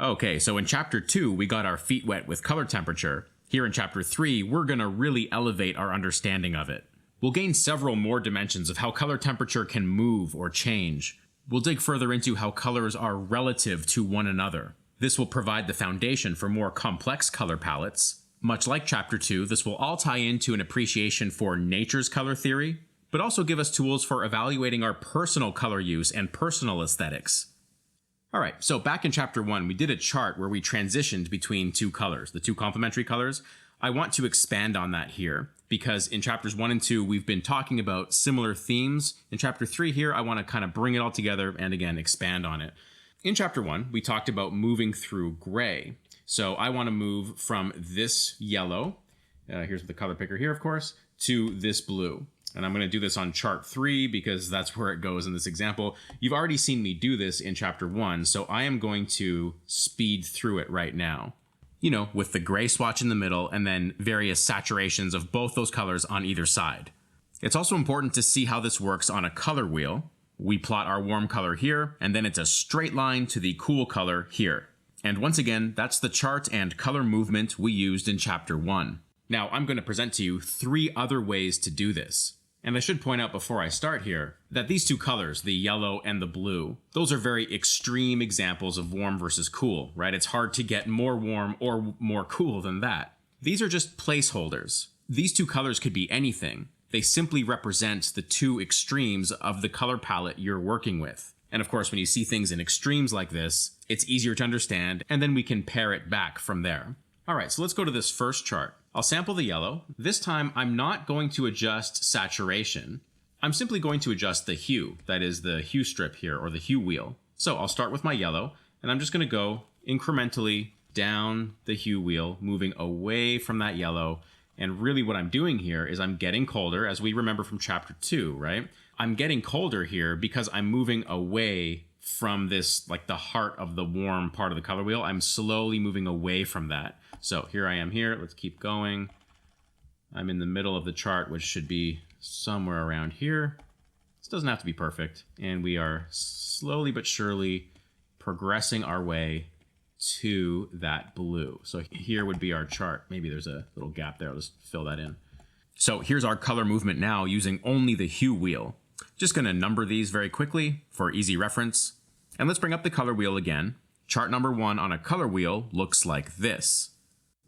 Okay, so in chapter 2, we got our feet wet with color temperature. Here in chapter 3, we're going to really elevate our understanding of it. We'll gain several more dimensions of how color temperature can move or change. We'll dig further into how colors are relative to one another. This will provide the foundation for more complex color palettes. Much like chapter 2, this will all tie into an appreciation for nature's color theory, but also give us tools for evaluating our personal color use and personal aesthetics. Alright, so back in chapter 1, we did a chart where we transitioned between two colors, the two complementary colors. I want to expand on that here, because in chapters 1 and 2, we've been talking about similar themes. In chapter 3 here, I want to kind of bring it all together and again, expand on it. In chapter 1, we talked about moving through gray. So I want to move from this yellow, here's the color picker here, of course, to this blue. And I'm going to do this on chart 3 because that's where it goes in this example. You've already seen me do this in chapter 1, so I am going to speed through it right now. You know, with the gray swatch in the middle and then various saturations of both those colors on either side. It's also important to see how this works on a color wheel. We plot our warm color here, and then it's a straight line to the cool color here. And once again, that's the chart and color movement we used in chapter 1. Now, I'm going to present to you 3 other ways to do this. And I should point out before I start here that these two colors, the yellow and the blue, those are very extreme examples of warm versus cool, right? It's hard to get more warm or more cool than that. These are just placeholders. These two colors could be anything. They simply represent the two extremes of the color palette you're working with. And of course, when you see things in extremes like this, it's easier to understand, and then we can pare it back from there. All right, so let's go to this first chart. I'll sample the yellow. This time, I'm not going to adjust saturation. I'm simply going to adjust the hue, that is the hue strip here, or the hue wheel. So I'll start with my yellow, and I'm just going to go incrementally down the hue wheel, moving away from that yellow. And really what I'm doing here is I'm getting colder, as we remember from chapter 2, right? I'm getting colder here because I'm moving away from this, like the heart of the warm part of the color wheel. I'm slowly moving away from that. So here I am here. Let's keep going. I'm in the middle of the chart, which should be somewhere around here. This doesn't have to be perfect. And we are slowly but surely progressing our way to that blue. So here would be our chart. Maybe there's a little gap there. I'll just fill that in. So here's our color movement now using only the hue wheel. Just going to number these very quickly for easy reference. And let's bring up the color wheel again. Chart number 1 on a color wheel looks like this.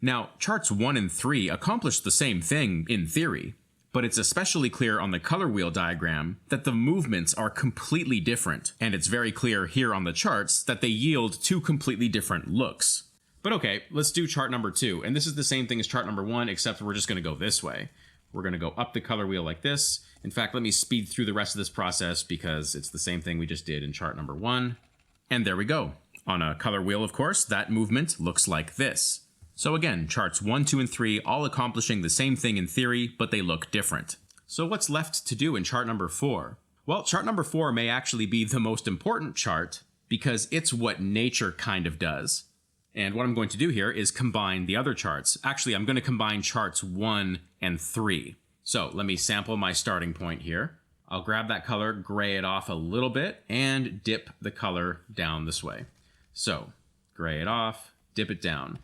Now, charts 1 and 3 accomplish the same thing in theory, but it's especially clear on the color wheel diagram that the movements are completely different, and it's very clear here on the charts that they yield 2 completely different looks. But okay, let's do chart number 2, and this is the same thing as chart number 1, except we're just going to go this way. We're going to go up the color wheel like this. In fact, let me speed through the rest of this process because it's the same thing we just did in chart number 1. And there we go. On a color wheel, of course, that movement looks like this. So again, charts 1, 2, and 3 all accomplishing the same thing in theory, but they look different. So what's left to do in chart number 4? Well, chart number 4 may actually be the most important chart because it's what nature kind of does. And what I'm going to do here is combine the other charts. Actually, I'm going to combine charts 1 and 3. So let me sample my starting point here. I'll grab that color, gray it off a little bit, and dip the color down this way. So gray it off, dip it down.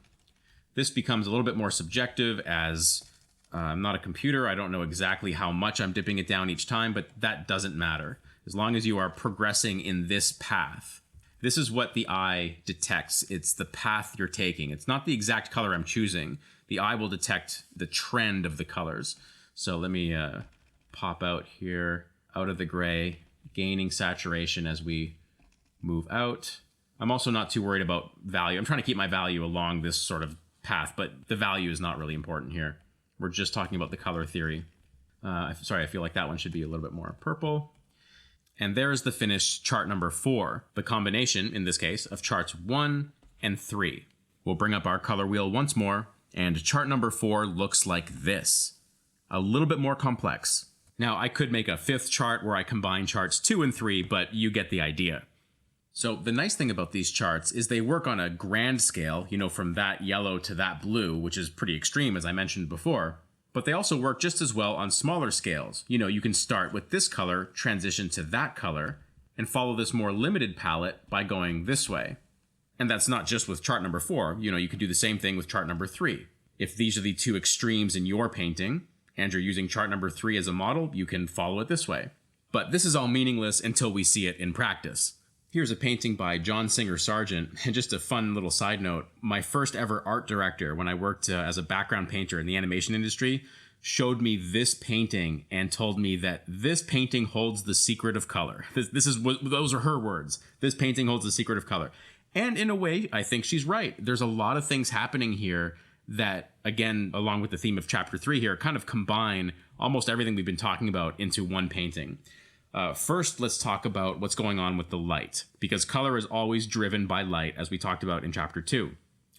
This becomes a little bit more subjective as I'm not a computer. I don't know exactly how much I'm dipping it down each time, but that doesn't matter. As long as you are progressing in this path. This is what the eye detects. It's the path you're taking. It's not the exact color I'm choosing. The eye will detect the trend of the colors. So let me pop out here, out of the gray, gaining saturation as we move out. I'm also not too worried about value. I'm trying to keep my value along this sort of path, but the value is not really important here. We're just talking about the color theory. Sorry, I feel like that one should be a little bit more purple. And there's the finished chart number 4, the combination, in this case, of charts 1 and 3. We'll bring up our color wheel once more, and chart number 4 looks like this. A little bit more complex. Now, I could make a 5th chart where I combine charts 2 and 3, but you get the idea. So the nice thing about these charts is they work on a grand scale, you know, from that yellow to that blue, which is pretty extreme, as I mentioned before. But they also work just as well on smaller scales. You know, you can start with this color, transition to that color, and follow this more limited palette by going this way. And that's not just with chart number 4. You could do the same thing with chart number 3. If these are the two extremes in your painting, and you're using chart number 3 as a model, you can follow it this way. But this is all meaningless until we see it in practice. Here's a painting by John Singer Sargent, and just a fun little side note, my first ever art director when I worked as a background painter in the animation industry showed me this painting and told me that this painting holds the secret of color. Those are her words. This painting holds the secret of color. And in a way, I think she's right. There's a lot of things happening here that, again, along with the theme of chapter 3 here, kind of combine almost everything we've been talking about into one painting. First, let's talk about what's going on with the light, because color is always driven by light, as we talked about in chapter 2.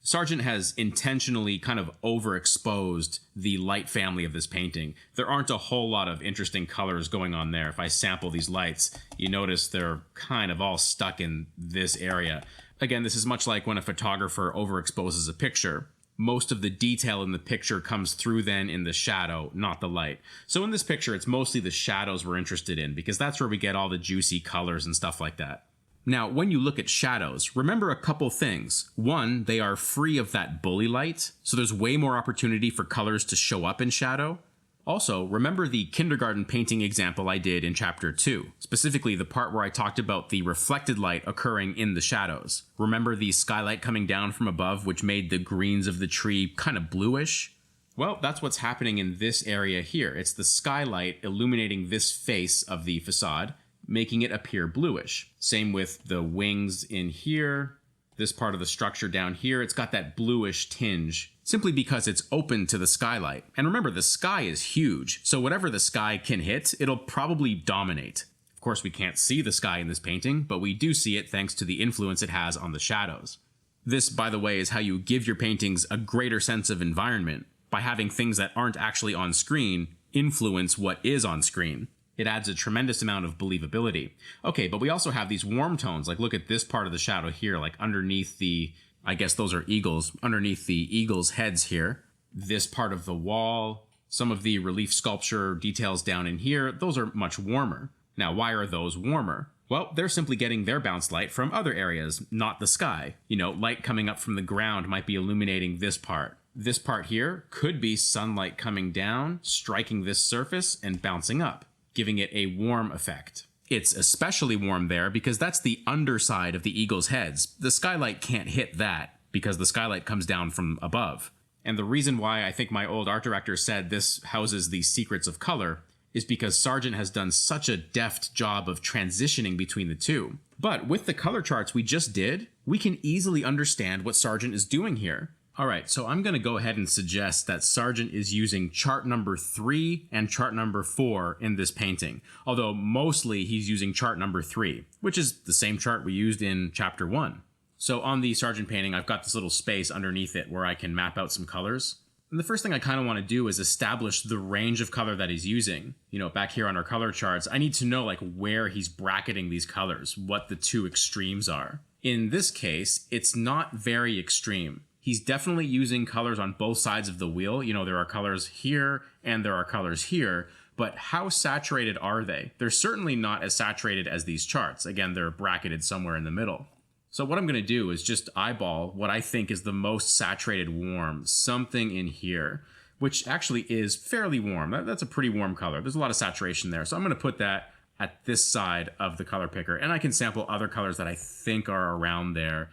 Sargent has intentionally kind of overexposed the light family of this painting. There aren't a whole lot of interesting colors going on there. If I sample these lights, you notice they're kind of all stuck in this area. Again, this is much like when a photographer overexposes a picture. Most of the detail in the picture comes through then in the shadow, not the light. So in this picture, it's mostly the shadows we're interested in, because that's where we get all the juicy colors and stuff like that. Now, when you look at shadows, remember a couple things. One, they are free of that bully light, so there's way more opportunity for colors to show up in shadow. Also, remember the kindergarten painting example I did in chapter 2, specifically the part where I talked about the reflected light occurring in the shadows. Remember the skylight coming down from above, which made the greens of the tree kind of bluish? Well, that's what's happening in this area here. It's the skylight illuminating this face of the facade, making it appear bluish. Same with the wings in here. This part of the structure down here, it's got that bluish tinge, simply because it's open to the skylight. And remember, the sky is huge, so whatever the sky can hit, it'll probably dominate. Of course, we can't see the sky in this painting, but we do see it thanks to the influence it has on the shadows. This, by the way, is how you give your paintings a greater sense of environment, by having things that aren't actually on screen influence what is on screen. It adds a tremendous amount of believability. Okay, but we also have these warm tones, like look at this part of the shadow here, like underneath the, I guess those are eagles, underneath the eagles' heads here. This part of the wall, some of the relief sculpture details down in here, those are much warmer. Now, why are those warmer? Well, they're simply getting their bounce light from other areas, not the sky. Light coming up from the ground might be illuminating this part. This part here could be sunlight coming down, striking this surface, and bouncing up, giving it a warm effect. It's especially warm there because that's the underside of the eagle's heads. The skylight can't hit that because the skylight comes down from above. And the reason why I think my old art director said this houses the secrets of color is because Sargent has done such a deft job of transitioning between the two. But with the color charts we just did, we can easily understand what Sargent is doing here. Alright, so I'm going to go ahead and suggest that Sargent is using chart number 3 and chart number 4 in this painting, although mostly he's using chart number 3, which is the same chart we used in chapter 1. So on the Sargent painting, I've got this little space underneath it where I can map out some colors. And the first thing I kind of want to do is establish the range of color that he's using. Back here on our color charts, I need to know where he's bracketing these colors, what the two extremes are. In this case, it's not very extreme. He's definitely using colors on both sides of the wheel. There are colors here and there are colors here, but how saturated are they? They're certainly not as saturated as these charts. Again, they're bracketed somewhere in the middle. So what I'm going to do is just eyeball what I think is the most saturated warm, something in here, which actually is fairly warm. That's a pretty warm color. There's a lot of saturation there. So I'm going to put that at this side of the color picker, and I can sample other colors that I think are around there.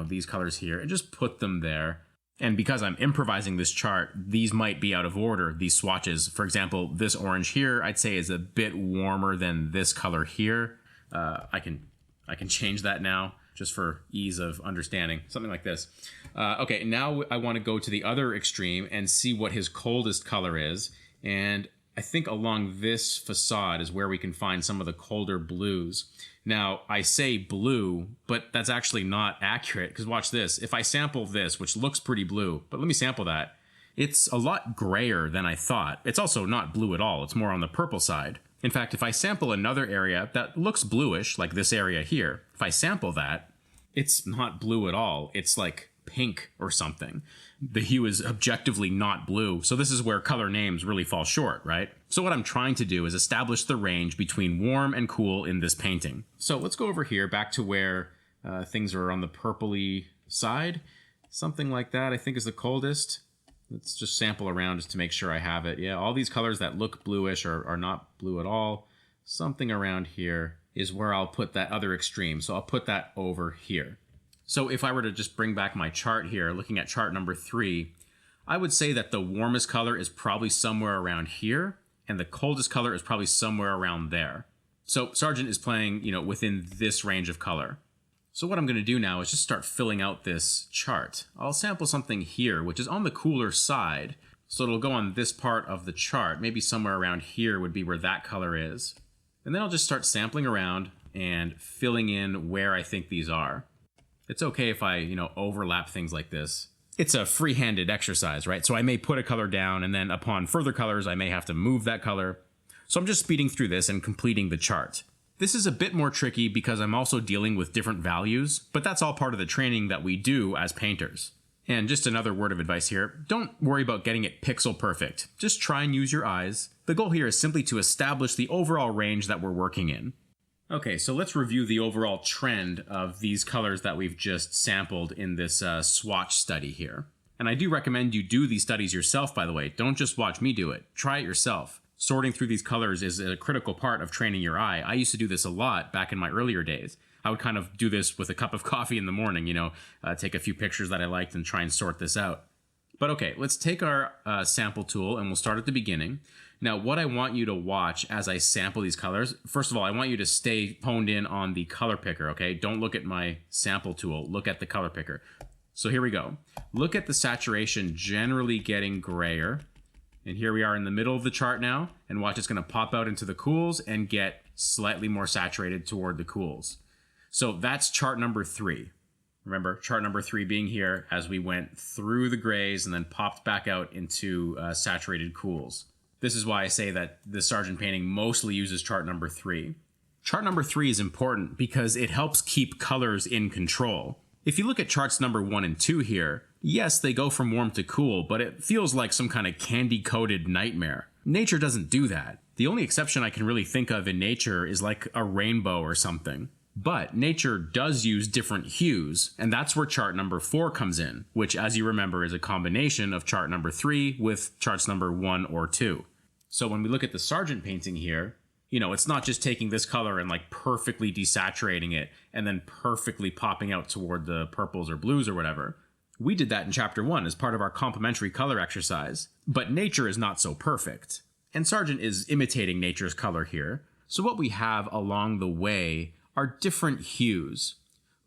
These colors here, and just put them there. And because I'm improvising this chart, these might be out of order, these swatches. For example, this orange here, I'd say is a bit warmer than this color here. I can change that now, just for ease of understanding, something like this. Okay, now I want to go to the other extreme and see what his coldest color is. And I think along this facade is where we can find some of the colder blues. Now, I say blue, but that's actually not accurate, because watch this. If I sample this, which looks pretty blue, but let me sample that, it's a lot grayer than I thought. It's also not blue at all. It's more on the purple side. In fact, if I sample another area that looks bluish, like this area here, if I sample that, it's not blue at all. It's like pink or something. The hue is objectively not blue, so this is where color names really fall short, right? So what I'm trying to do is establish the range between warm and cool in this painting. So let's go over here back to where Things are on the purpley side. Something like that I think is the coldest. Let's just sample around just to make sure I have it. Yeah, all these colors that look bluish are not blue at all. Something around here is where I'll put that other extreme. So I'll put that over here. So if I were to just bring back my chart here, looking at chart number 3, I would say that the warmest color is probably somewhere around here, and the coldest color is probably somewhere around there. So Sargent is playing, within this range of color. So what I'm going to do now is just start filling out this chart. I'll sample something here, which is on the cooler side. So it'll go on this part of the chart. Maybe somewhere around here would be where that color is. And then I'll just start sampling around and filling in where I think these are. It's okay if I, overlap things like this. It's a free-handed exercise, right? So I may put a color down, and then upon further colors, I may have to move that color. So I'm just speeding through this and completing the chart. This is a bit more tricky because I'm also dealing with different values, but that's all part of the training that we do as painters. And just another word of advice here, don't worry about getting it pixel perfect. Just try and use your eyes. The goal here is simply to establish the overall range that we're working in. Okay, so let's review the overall trend of these colors that we've just sampled in this swatch study here. And I do recommend you do these studies yourself, by the way. Don't just watch me do it. Try it yourself. Sorting through these colors is a critical part of training your eye. I used to do this a lot back in my earlier days. I would kind of do this with a cup of coffee in the morning, take a few pictures that I liked and try and sort this out. But okay, let's take our sample tool and we'll start at the beginning. Now, what I want you to watch as I sample these colors, first of all, I want you to stay honed in on the color picker, okay? Don't look at my sample tool, look at the color picker. So here we go. Look at the saturation generally getting grayer. And here we are in the middle of the chart now, and watch it's going to pop out into the cools and get slightly more saturated toward the cools. So that's chart number 3. Remember, chart number 3 being here as we went through the grays and then popped back out into saturated cools. This is why I say that the Sargent painting mostly uses chart number 3. Chart number 3 is important because it helps keep colors in control. If you look at charts number 1 and 2 here, yes, they go from warm to cool, but it feels like some kind of candy-coated nightmare. Nature doesn't do that. The only exception I can really think of in nature is like a rainbow or something. But nature does use different hues, and that's where chart number 4 comes in, which, as you remember, is a combination of chart number 3 with charts number 1 or 2. So when we look at the Sargent painting here, it's not just taking this color and like perfectly desaturating it and then perfectly popping out toward the purples or blues or whatever. We did that in chapter 1 as part of our complementary color exercise, but nature is not so perfect. And Sargent is imitating nature's color here. So what we have along the way are different hues.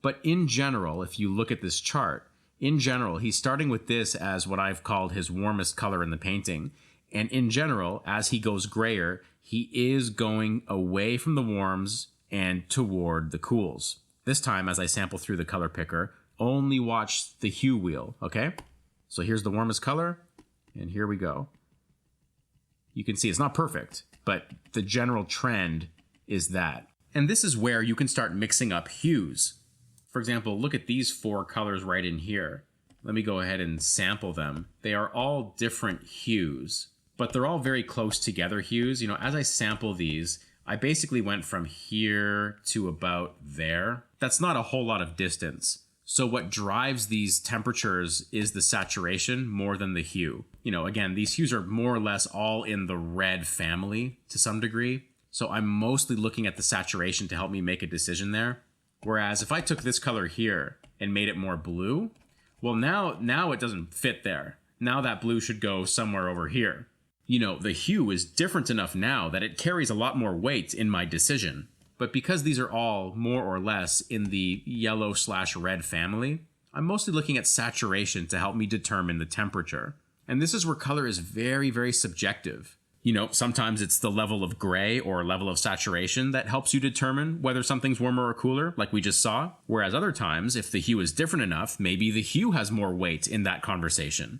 But in general, if you look at this chart, in general, he's starting with this as what I've called his warmest color in the painting. And in general, as he goes grayer, he is going away from the warms and toward the cools. This time, as I sample through the color picker, only watch the hue wheel, okay? So here's the warmest color, and here we go. You can see it's not perfect, but the general trend is that. And this is where you can start mixing up hues. For example, look at these 4 colors right in here. Let me go ahead and sample them. They are all different hues, but they're all very close together hues. As I sample these, I basically went from here to about there. That's not a whole lot of distance. So what drives these temperatures is the saturation more than the hue. Again, these hues are more or less all in the red family to some degree. So I'm mostly looking at the saturation to help me make a decision there. Whereas if I took this color here and made it more blue, well, now it doesn't fit there. Now that blue should go somewhere over here. The hue is different enough now that it carries a lot more weight in my decision. But because these are all more or less in the yellow/red family, I'm mostly looking at saturation to help me determine the temperature. And this is where color is very, very subjective. Sometimes it's the level of gray or level of saturation that helps you determine whether something's warmer or cooler, like we just saw. Whereas other times, if the hue is different enough, maybe the hue has more weight in that conversation.